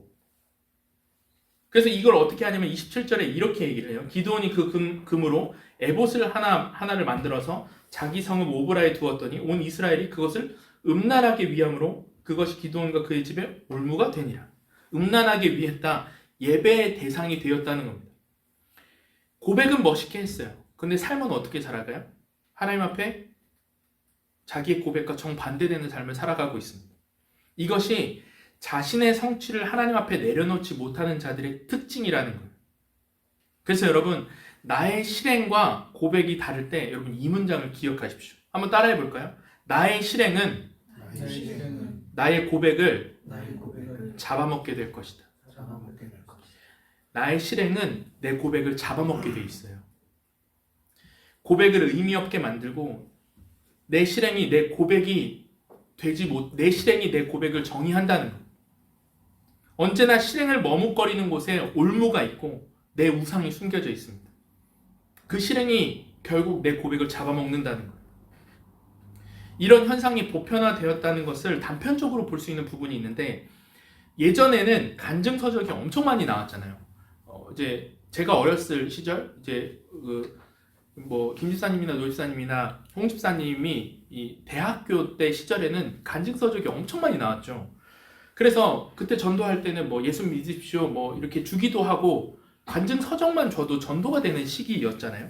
그래서 이걸 어떻게 하냐면 27절에 이렇게 얘기를 해요. 기드온이 그 금으로 에봇을 하나를 만들어서 자기 성읍 오브라에 두었더니 온 이스라엘이 그것을 음란하게 위함으로 그것이 기드온과 그의 집에 올무가 되니라. 음란하게 위했다. 예배의 대상이 되었다는 겁니다. 고백은 멋있게 했어요. 근데 삶은 어떻게 살아가요? 하나님 앞에 자기의 고백과 정반대되는 삶을 살아가고 있습니다. 이것이 자신의 성취를 하나님 앞에 내려놓지 못하는 자들의 특징이라는 거예요. 그래서 여러분 나의 실행과 고백이 다를 때 여러분 이 문장을 기억하십시오. 한번 따라해 볼까요? 나의 실행은 나의 고백을 잡아먹게 될 것이다. 나의 실행은 내 고백을 잡아먹게 돼 있어요. 고백을 의미 없게 만들고 내 실행이 내 고백이 내 실행이 내 고백을 정의한다는 거예요. 언제나 실행을 머뭇거리는 곳에 올무가 있고 내 우상이 숨겨져 있습니다. 그 실행이 결국 내 고백을 잡아먹는다는 거예요. 이런 현상이 보편화되었다는 것을 단편적으로 볼 수 있는 부분이 있는데 예전에는 간증서적이 엄청 많이 나왔잖아요. 이제 제가 어렸을 시절 김 집사님이나 노 집사님이나 홍 집사님이 이 대학교 때 시절에는 간증서적이 엄청 많이 나왔죠. 그래서 그때 전도할 때는 예수 믿으십시오 이렇게 주기도 하고 간증서적만 줘도 전도가 되는 시기였잖아요.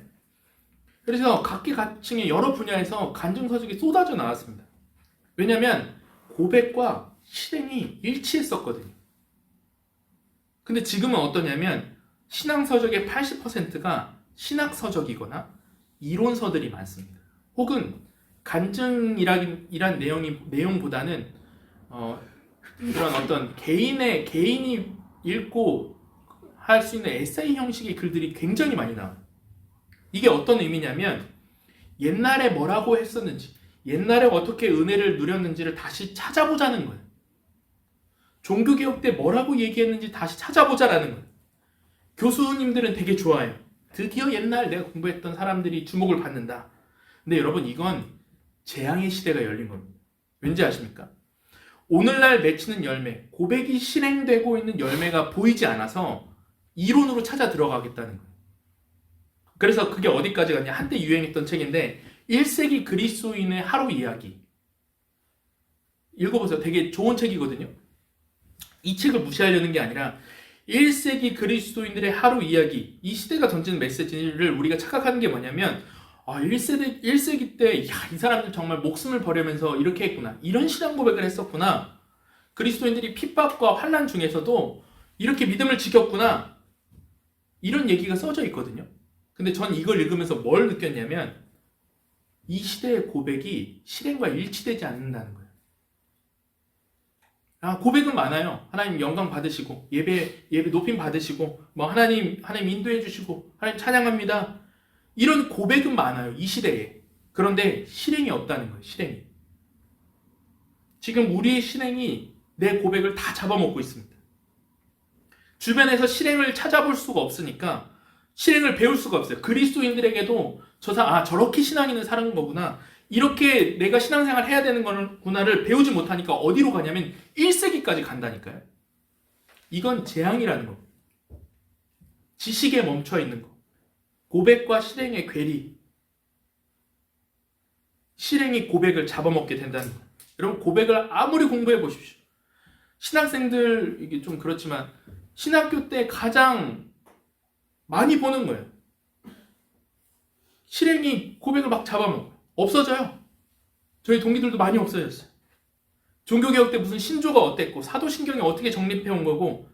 그래서 각계각층의 여러 분야에서 간증서적이 쏟아져 나왔습니다. 왜냐하면 고백과 실행이 일치했었거든요. 근데 지금은 어떠냐면 신앙서적의 80%가 신학서적이거나 이론서들이 많습니다. 혹은 간증이란 내용보다는 그런 어떤 개인이 읽고 할 수 있는 에세이 형식의 글들이 굉장히 많이 나와요. 이게 어떤 의미냐면 옛날에 뭐라고 했었는지, 옛날에 어떻게 은혜를 누렸는지를 다시 찾아보자는 거예요. 종교개혁 때 뭐라고 얘기했는지 다시 찾아보자라는 거예요. 교수님들은 되게 좋아해요. 드디어 옛날 내가 공부했던 사람들이 주목을 받는다. 근데 여러분, 이건 재앙의 시대가 열린 겁니다. 왠지 아십니까? 오늘날 맺히는 열매, 고백이 실행되고 있는 열매가 보이지 않아서 이론으로 찾아 들어가겠다는 거예요. 그래서 그게 어디까지 갔냐? 한때 유행했던 책인데 1세기 그리스도인의 하루 이야기. 읽어보세요. 되게 좋은 책이거든요. 이 책을 무시하려는 게 아니라 1세기 그리스도인들의 하루 이야기, 이 시대가 던지는 메시지를 우리가 착각하는 게 뭐냐면 1세기 때 이 사람들 정말 목숨을 버리면서 이렇게 했구나, 이런 신앙 고백을 했었구나, 그리스도인들이 핍박과 환난 중에서도 이렇게 믿음을 지켰구나, 이런 얘기가 써져 있거든요. 근데 전 이걸 읽으면서 뭘 느꼈냐면 이 시대의 고백이 실행과 일치되지 않는다는 거예요. 고백은 많아요. 하나님 영광 받으시고 예배 높임 받으시고 하나님 인도해 주시고 하나님 찬양합니다. 이런 고백은 많아요, 이 시대에. 그런데 실행이 없다는 거예요. 실행이. 지금 우리의 실행이 내 고백을 다 잡아먹고 있습니다. 주변에서 실행을 찾아볼 수가 없으니까 실행을 배울 수가 없어요. 그리스도인들에게도 저렇게 신앙인은 사는 거구나, 이렇게 내가 신앙생활 해야 되는 거구나를 배우지 못하니까 어디로 가냐면 1세기까지 간다니까요. 이건 재앙이라는 거. 지식에 멈춰 있는 거. 고백과 실행의 괴리. 실행이 고백을 잡아먹게 된다는 거예요. 여러분, 고백을 아무리 공부해 보십시오. 신학생들, 이게 좀 그렇지만 신학교 때 가장 많이 보는 거예요. 실행이 고백을 막 잡아먹어요. 없어져요. 저희 동기들도 많이 없어졌어요. 종교개혁 때 무슨 신조가 어땠고 사도신경이 어떻게 정립해온 거고,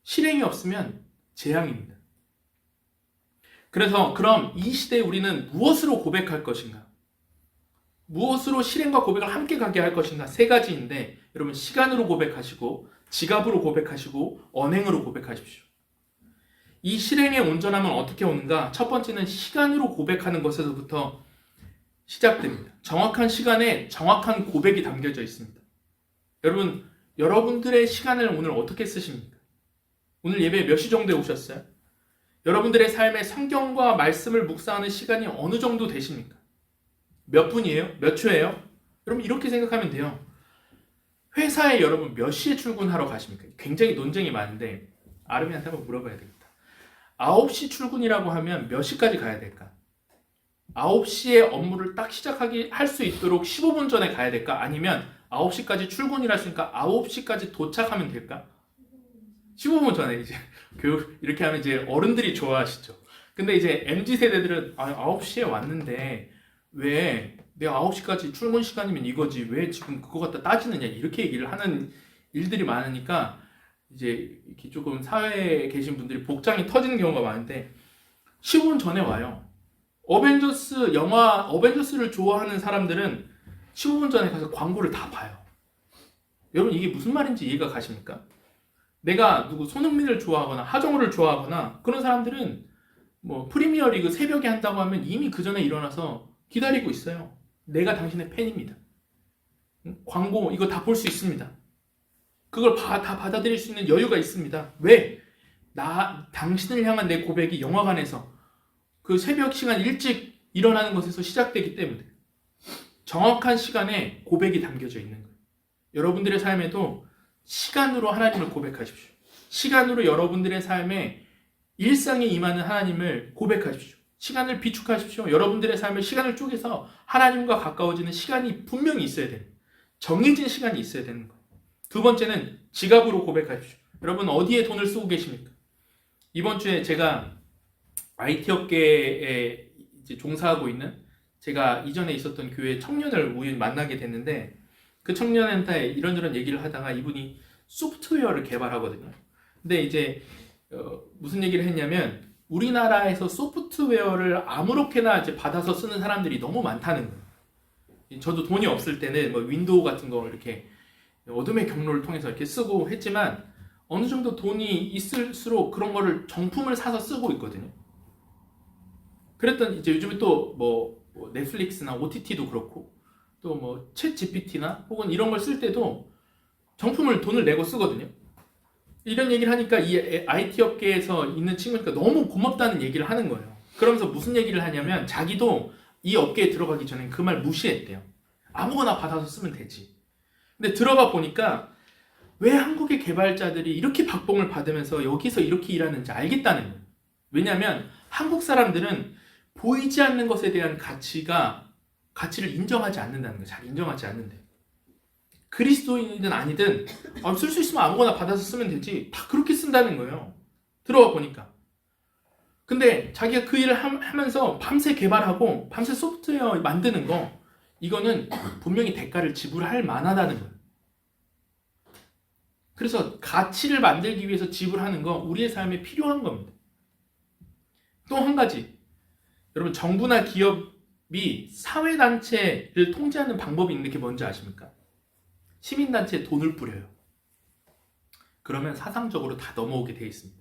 실행이 없으면 재앙입니다. 그래서 그럼 이 시대에 우리는 무엇으로 고백할 것인가? 무엇으로 실행과 고백을 함께 가게 할 것인가? 세 가지인데, 여러분, 시간으로 고백하시고 지갑으로 고백하시고 언행으로 고백하십시오. 이 실행의 온전함은 어떻게 오는가? 첫 번째는 시간으로 고백하는 것에서부터 시작됩니다. 정확한 시간에 정확한 고백이 담겨져 있습니다. 여러분, 여러분들의 시간을 오늘 어떻게 쓰십니까? 오늘 예배 몇 시 정도에 오셨어요? 여러분들의 삶에 성경과 말씀을 묵상하는 시간이 어느 정도 되십니까? 몇 분이에요? 몇 초예요? 여러분, 이렇게 생각하면 돼요. 회사에 여러분 몇 시에 출근하러 가십니까? 굉장히 논쟁이 많은데 아름이한테 한번 물어봐야 되겠다. 9시 출근이라고 하면 몇 시까지 가야 될까? 9시에 업무를 딱 할 수 있도록 15분 전에 가야 될까? 아니면 9시까지 출근이라 했으니까 9시까지 도착하면 될까? 15분 전에. 이제 교육 이렇게 하면 이제 어른들이 좋아하시죠. 근데 이제 MZ 세대들은 9시에 왔는데 왜 내가 9시까지 출근 시간이면 이거지, 왜 지금 그거 갖다 따지느냐, 이렇게 얘기를 하는 일들이 많으니까 이제 이렇게 조금 사회에 계신 분들이 복장이 터지는 경우가 많은데 15분 전에 와요. 영화 어벤져스를 좋아하는 사람들은 15분 전에 가서 광고를 다 봐요. 여러분, 이게 무슨 말인지 이해가 가십니까? 내가 손흥민을 좋아하거나 하정우를 좋아하거나 그런 사람들은 프리미어 리그 새벽에 한다고 하면 이미 그 전에 일어나서 기다리고 있어요. 내가 당신의 팬입니다. 광고 이거 다 볼 수 있습니다. 그걸 다 받아들일 수 있는 여유가 있습니다. 왜? 당신을 향한 내 고백이 영화관에서 그 새벽 시간 일찍 일어나는 것에서 시작되기 때문에 정확한 시간에 고백이 담겨져 있는 거예요. 여러분들의 삶에도 시간으로 하나님을 고백하십시오. 시간으로 여러분들의 삶에 일상에 임하는 하나님을 고백하십시오. 시간을 비축하십시오. 여러분들의 삶을 시간을 쪼개서 하나님과 가까워지는 시간이 분명히 있어야 됩니다. 정해진 시간이 있어야 되는 거예요. 두 번째는 지갑으로 고백하십시오. 여러분, 어디에 돈을 쓰고 계십니까? 이번 주에 제가 IT 업계에 이제 종사하고 있는, 제가 이전에 있었던 교회 청년을 우연히 만나게 됐는데, 그 청년한테 이런저런 얘기를 하다가 이분이 소프트웨어를 개발하거든요. 근데 이제 무슨 얘기를 했냐면 우리나라에서 소프트웨어를 아무렇게나 이제 받아서 쓰는 사람들이 너무 많다는 거예요. 저도 돈이 없을 때는 뭐 윈도우 같은 거 이렇게 어둠의 경로를 통해서 이렇게 쓰고 했지만 어느 정도 돈이 있을수록 그런 거를 정품을 사서 쓰고 있거든요. 그랬더니 이제 요즘에 또 뭐 넷플릭스나 OTT도 그렇고 또 뭐 챗 GPT나 혹은 이런 걸 쓸 때도 정품을 돈을 내고 쓰거든요. 이런 얘기를 하니까 이 IT 업계에서 있는 친구니까 너무 고맙다는 얘기를 하는 거예요. 그러면서 무슨 얘기를 하냐면 자기도 이 업계에 들어가기 전에 그 말 무시했대요. 아무거나 받아서 쓰면 되지. 근데 들어가 보니까 왜 한국의 개발자들이 이렇게 박봉을 받으면서 여기서 이렇게 일하는지 알겠다는 거예요. 왜냐하면 한국 사람들은 보이지 않는 것에 대한 가치를 인정하지 않는다는 거예요. 잘 인정하지 않는데. 그리스도인이든 아니든 쓸 수 있으면 아무거나 받아서 쓰면 되지. 다 그렇게 쓴다는 거예요. 들어가 보니까. 근데 자기가 그 일을 하면서 밤새 개발하고 밤새 소프트웨어 만드는 거 이거는 분명히 대가를 지불할 만하다는 거예요. 그래서 가치를 만들기 위해서 지불하는 거 우리의 삶에 필요한 겁니다. 또 한 가지. 여러분 정부나 기업이 사회단체를 통제하는 방법이 있는 게 뭔지 아십니까? 시민단체에 돈을 뿌려요. 그러면 사상적으로 다 넘어오게 되어 있습니다.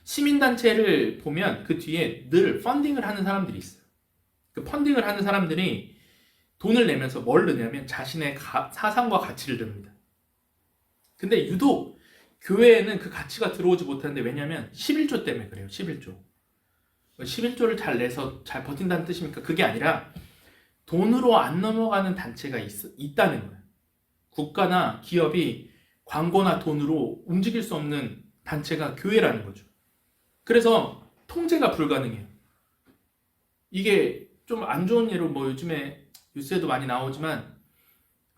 시민단체를 보면 그 뒤에 늘 펀딩을 하는 사람들이 있어요. 그 펀딩을 하는 사람들이 돈을 내면서 뭘 넣냐면 자신의 사상과 가치를 넣습니다. 근데 유독 교회에는 그 가치가 들어오지 못하는데 왜냐면 11조 때문에 그래요. 11조. 11조를 잘 내서 잘 버틴다는 뜻입니까? 그게 아니라 돈으로 안 넘어가는 단체가 있다는 거예요. 국가나 기업이 광고나 돈으로 움직일 수 없는 단체가 교회라는 거죠. 그래서 통제가 불가능해요. 이게 좀 안 좋은 예로 뭐 요즘에 뉴스에도 많이 나오지만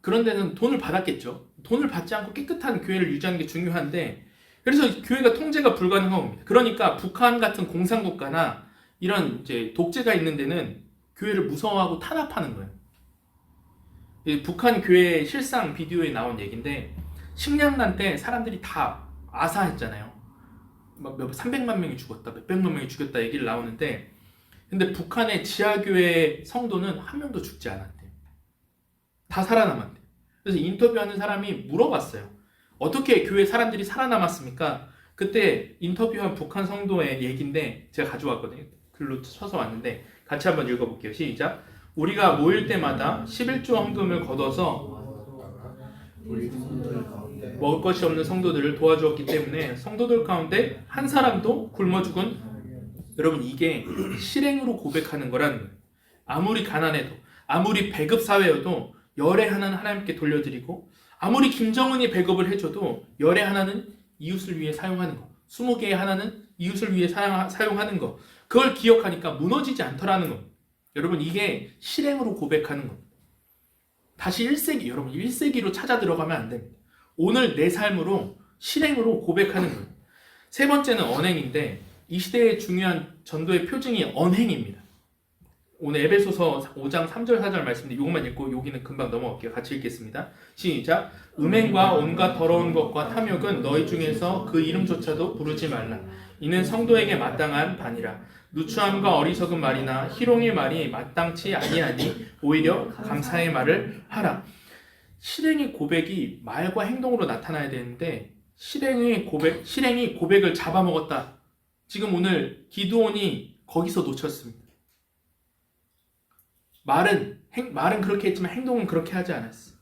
그런 데는 돈을 받았겠죠. 돈을 받지 않고 깨끗한 교회를 유지하는 게 중요한데 그래서 교회가 통제가 불가능한 겁니다. 그러니까 북한 같은 공산국가나 이런 이제 독재가 있는 데는 교회를 무서워하고 탄압하는 거예요. 북한 교회 실상 비디오에 나온 얘기인데 식량난 때 사람들이 다 아사했잖아요. 막 300만 명이 죽었다, 몇백만 명이 죽였다 얘기를 나오는데 근데 북한의 지하교회 성도는 한 명도 죽지 않았대요. 다 살아남았대요. 그래서 인터뷰하는 사람이 물어봤어요. 어떻게 교회 사람들이 살아남았습니까? 그때 인터뷰한 북한 성도의 얘기인데 제가 가져왔거든요. 글로 쳐서 왔는데 같이 한번 읽어볼게요. 시작. 우리가 모일 때마다 11조 헌금을 걷어서 먹을 것이 없는 성도들을 도와주었기 때문에 성도들 가운데 한 사람도 굶어 죽은 여러분 이게 실행으로 고백하는 거라는 거예요. 아무리 가난해도 아무리 배급 사회여도 열의 하나는 하나님께 돌려드리고 아무리 김정은이 배급을 해줘도 열의 하나는 이웃을 위해 사용하는 거 20개의 하나는 이웃을 위해 사용하는 거 그걸 기억하니까 무너지지 않더라는 겁니다. 여러분 이게 실행으로 고백하는 겁니다. 다시 1세기 여러분 1세기로 찾아 들어가면 안 됩니다. 오늘 내 삶으로 실행으로 고백하는 거예요. 세 번째는 언행인데 이 시대의 중요한 전도의 표징이 언행입니다. 오늘 에베소서 5장 3절 4절 말씀인데 이것만 읽고 여기는 금방 넘어갈게요. 같이 읽겠습니다. 시작. 음행과 온갖 더러운 것과 탐욕은 너희 중에서 그 이름조차도 부르지 말라. 이는 성도에게 마땅한 반이라. 누추함과 어리석은 말이나 희롱의 말이 마땅치 아니하니 오히려 감사의 말을 하라. 실행의 고백이 말과 행동으로 나타나야 되는데 실행이 고백을 잡아먹었다. 지금 오늘 기드온이 거기서 놓쳤습니다. 말은 그렇게 했지만 행동은 그렇게 하지 않았어.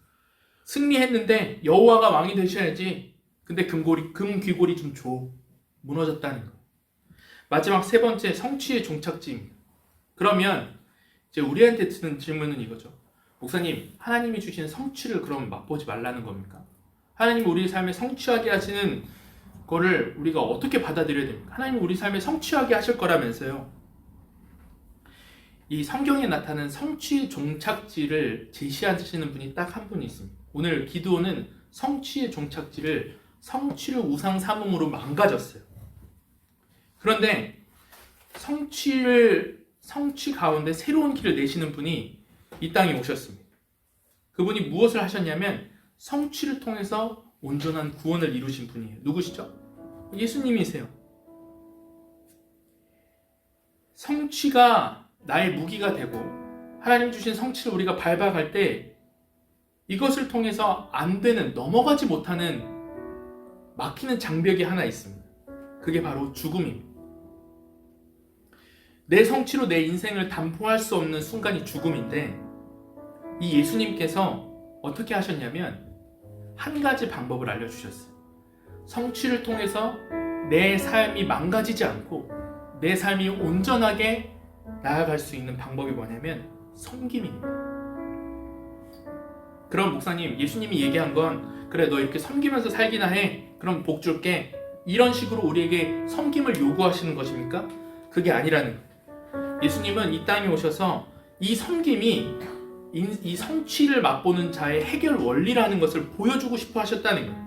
승리했는데 여호와가 왕이 되셔야지. 근데 금귀골이 좀 줘. 무너졌다는 거. 마지막 세 번째 성취의 종착지입니다. 그러면 이제 우리한테 드는 질문은 이거죠. 목사님, 하나님이 주신 성취를 그럼 맛보지 말라는 겁니까? 하나님이 우리 삶에 성취하게 하시는 거를 우리가 어떻게 받아들여야 됩니까? 하나님이 우리 삶에 성취하게 하실 거라면서요. 이 성경에 나타나는 성취의 종착지를 제시하시는 분이 딱 한 분이 있습니다. 오늘 기드온은 성취의 종착지를 성취를 우상 삼음으로 망가졌어요. 그런데 성취 가운데 새로운 길을 내시는 분이 이 땅에 오셨습니다. 그분이 무엇을 하셨냐면 성취를 통해서 온전한 구원을 이루신 분이에요. 누구시죠? 예수님이세요. 성취가 나의 무기가 되고 하나님 주신 성취를 우리가 밟아갈 때 이것을 통해서 안 되는, 넘어가지 못하는 막히는 장벽이 하나 있습니다. 그게 바로 죽음입니다. 내 성취로 내 인생을 담보할 수 없는 순간이 죽음인데, 이 예수님께서 어떻게 하셨냐면 한 가지 방법을 알려주셨어요. 성취를 통해서 내 삶이 망가지지 않고 내 삶이 온전하게 나아갈 수 있는 방법이 뭐냐면 섬김입니다. 그럼 목사님, 예수님이 얘기한 건 그래 너 이렇게 섬기면서 살기나 해, 그럼 복 줄게, 이런 식으로 우리에게 섬김을 요구하시는 것입니까? 그게 아니라는 거예요. 예수님은 이 땅에 오셔서 이 섬김이 이 성취를 맛보는 자의 해결 원리라는 것을 보여주고 싶어 하셨다는 거예요.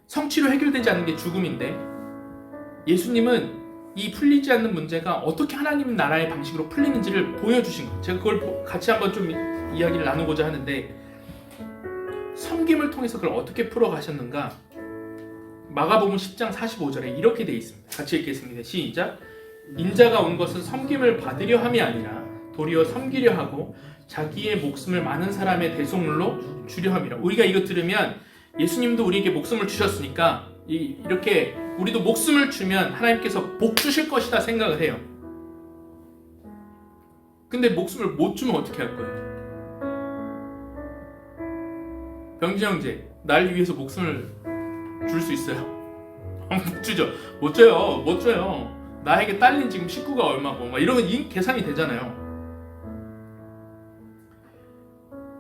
성취로 해결되지 않는 게 죽음인데 예수님은 이 풀리지 않는 문제가 어떻게 하나님 나라의 방식으로 풀리는지를 보여주신 거예요. 제가 그걸 같이 한번 좀 이야기를 나누고자 하는데, 섬김을 통해서 그걸 어떻게 풀어가셨는가? 마가복음 10장 45절에 이렇게 되어 있습니다. 같이 읽겠습니다. 시작. 인자가 온 것은 섬김을 받으려 함이 아니라 도리어 섬기려 하고 자기의 목숨을 많은 사람의 대속물로 주려 함이라. 우리가 이거 들으면 예수님도 우리에게 목숨을 주셨으니까 이렇게 우리도 목숨을 주면 하나님께서 복 주실 것이다 생각을 해요. 근데 목숨을 못 주면 어떻게 할 거예요? 병진 형제, 날 위해서 목숨을 줄 수 있어요? 못 주죠. 못 줘요. 나에게 딸린 지금 식구가 얼마고 막 이러면 계산이 되잖아요.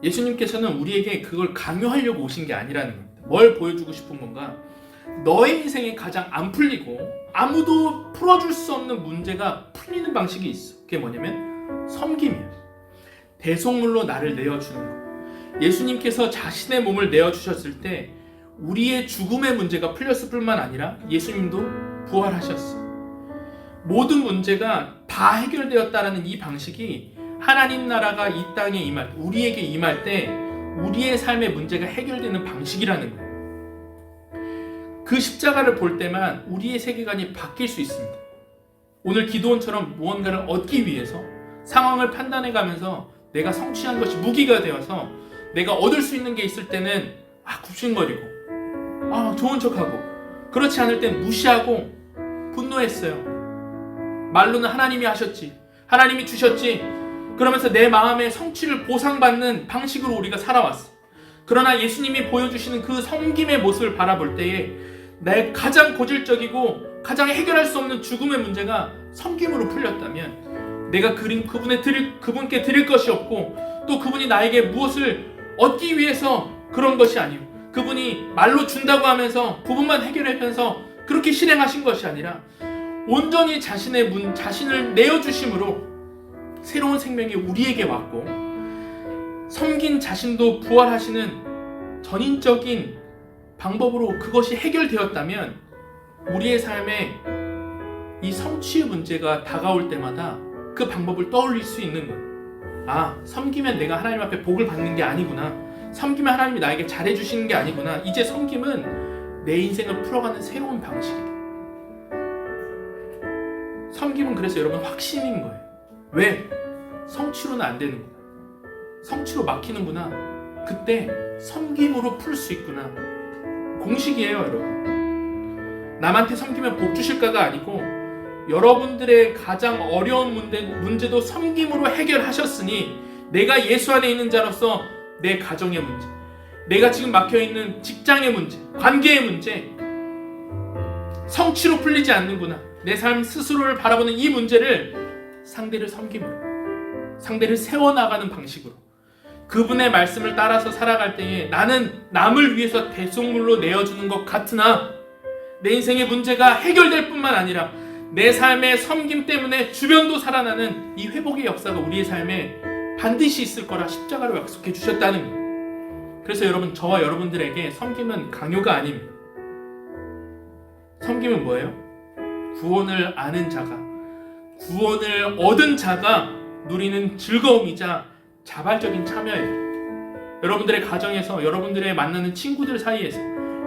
예수님께서는 우리에게 그걸 강요하려고 오신 게 아니라는 겁니다. 뭘 보여주고 싶은 건가? 너의 인생에 가장 안 풀리고 아무도 풀어줄 수 없는 문제가 풀리는 방식이 있어. 그게 뭐냐면 섬김이야. 대속물로 나를 내어주는 거. 예수님께서 자신의 몸을 내어주셨을 때 우리의 죽음의 문제가 풀렸을 뿐만 아니라 예수님도 부활하셨어. 모든 문제가 다 해결되었다라는 이 방식이 하나님 나라가 이 땅에 임할 때, 우리에게 임할 때 우리의 삶의 문제가 해결되는 방식이라는 거예요. 그 십자가를 볼 때만 우리의 세계관이 바뀔 수 있습니다. 오늘 기도원처럼 무언가를 얻기 위해서 상황을 판단해가면서 내가 성취한 것이 무기가 되어서 내가 얻을 수 있는 게 있을 때는 굽신거리고 좋은 척하고, 그렇지 않을 땐 무시하고 분노했어요. 말로는 하나님이 하셨지, 하나님이 주셨지, 그러면서 내 마음의 성취를 보상받는 방식으로 우리가 살아왔어. 그러나 예수님이 보여주시는 그 섬김의 모습을 바라볼 때에 내 가장 고질적이고 가장 해결할 수 없는 죽음의 문제가 섬김으로 풀렸다면 내가 그분께 드릴 것이 없고 또 그분이 나에게 무엇을 얻기 위해서 그런 것이 아니고, 그분이 말로 준다고 하면서 부분만 해결하면서 그렇게 실행하신 것이 아니라 온전히 자신을 내어주심으로 새로운 생명이 우리에게 왔고, 섬긴 자신도 부활하시는 전인적인 방법으로 그것이 해결되었다면 우리의 삶에 이 성취의 문제가 다가올 때마다 그 방법을 떠올릴 수 있는 거예요. 섬기면 내가 하나님 앞에 복을 받는 게 아니구나. 섬기면 하나님이 나에게 잘해주시는 게 아니구나. 이제 섬김은 내 인생을 풀어가는 새로운 방식이다. 섬김은 그래서 여러분 확신인 거예요. 왜? 성취로는 안 되는구나. 성취로 막히는구나. 그때 섬김으로 풀 수 있구나. 공식이에요, 여러분. 남한테 섬기면 복 주실까가 아니고 여러분들의 가장 어려운 문제도 섬김으로 해결하셨으니 내가 예수 안에 있는 자로서 내 가정의 문제, 내가 지금 막혀있는 직장의 문제, 관계의 문제, 성취로 풀리지 않는구나. 내 삶 스스로를 바라보는 이 문제를 상대를 섬김으로, 상대를 세워나가는 방식으로 그분의 말씀을 따라서 살아갈 때에 나는 남을 위해서 대속물로 내어주는 것 같으나 내 인생의 문제가 해결될 뿐만 아니라 내 삶의 섬김 때문에 주변도 살아나는 이 회복의 역사가 우리의 삶에 반드시 있을 거라 십자가로 약속해 주셨다는 거예요. 그래서 여러분, 저와 여러분들에게 섬김은 강요가 아닙니다. 섬김은 뭐예요? 구원을 아는 자가, 구원을 얻은 자가 누리는 즐거움이자 자발적인 참여예요. 여러분들의 가정에서, 여러분들의 만나는 친구들 사이에서,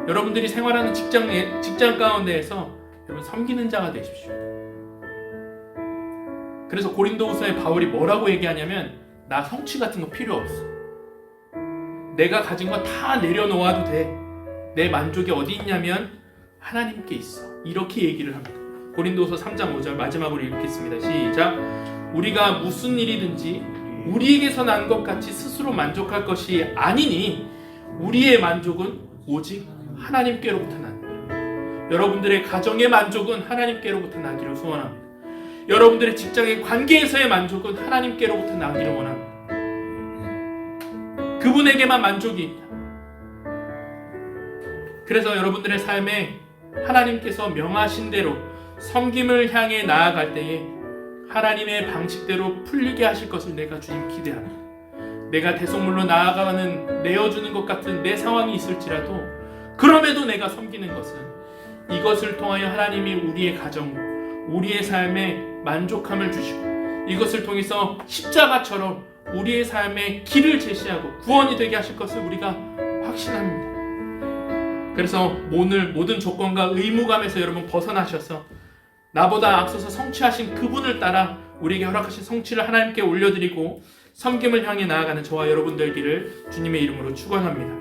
여러분들이 생활하는 직장 가운데에서 여러분 섬기는 자가 되십시오. 그래서 고린도후서에 바울이 뭐라고 얘기하냐면 나 성취 같은 거 필요 없어. 내가 가진 거 다 내려놓아도 돼. 내 만족이 어디 있냐면 하나님께 있어. 이렇게 얘기를 합니다. 고린도후서 3장 5절 마지막으로 읽겠습니다. 시작. 우리가 무슨 일이든지 우리에게서 난 것 같이 스스로 만족할 것이 아니니 우리의 만족은 오직 하나님께로부터 난다. 여러분들의 가정의 만족은 하나님께로부터 나기를 소원합니다. 여러분들의 직장의 관계에서의 만족은 하나님께로부터 나기를 원합니다. 그분에게만 만족이 있다. 그래서 여러분들의 삶에 하나님께서 명하신 대로 섬김을 향해 나아갈 때에 하나님의 방식대로 풀리게 하실 것을 내가 주님 기대합니다. 내가 대속물로 나아가는 내어주는 것 같은 내 상황이 있을지라도 그럼에도 내가 섬기는 것은 이것을 통하여 하나님이 우리의 가정, 우리의 삶에 만족함을 주시고 이것을 통해서 십자가처럼 우리의 삶에 길을 제시하고 구원이 되게 하실 것을 우리가 확신합니다. 그래서 오늘 모든 조건과 의무감에서 여러분 벗어나셔서 나보다 앞서서 성취하신 그분을 따라 우리에게 허락하신 성취를 하나님께 올려드리고 섬김을 향해 나아가는 저와 여러분 되기를 주님의 이름으로 축원합니다.